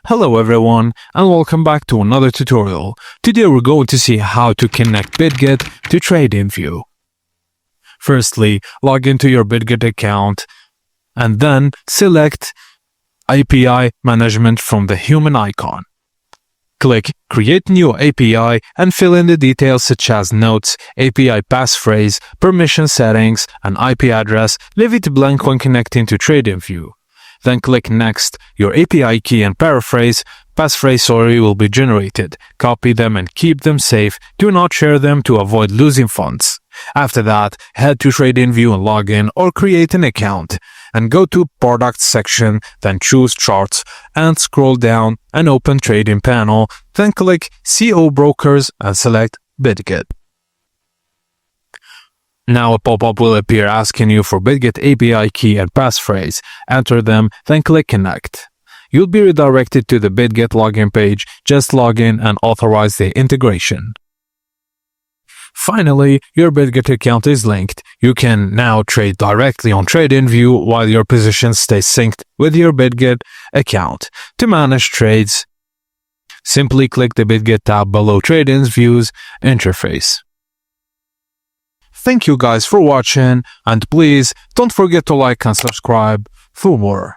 Hello everyone and welcome back to another tutorial. Today we're going to see how to connect Bitget to TradingView. Firstly, log into your Bitget account and then select API management from the human icon. Click Create New API and fill in the details such as notes, API passphrase, permission settings, and IP address. Leave it blank when connecting to TradingView. Then click Next. Your API key and passphrase will be generated. Copy them and keep them safe. Do not share them to avoid losing funds. After that, head to TradingView and log in or create an account. And go to Products section, then choose Charts and scroll down and open Trading panel. Then click CO Brokers and select Bitget. Now a pop-up will appear asking you for Bitget API key and passphrase. Enter them, then click Connect. You'll be redirected to the Bitget login page. Just log in and authorize the integration. Finally, your Bitget account is linked. You can now trade directly on TradingView while your position stays synced with your Bitget account. To manage trades, simply click the Bitget tab below TradingView's interface. Thank you guys for watching, and please don't forget to like and subscribe for more.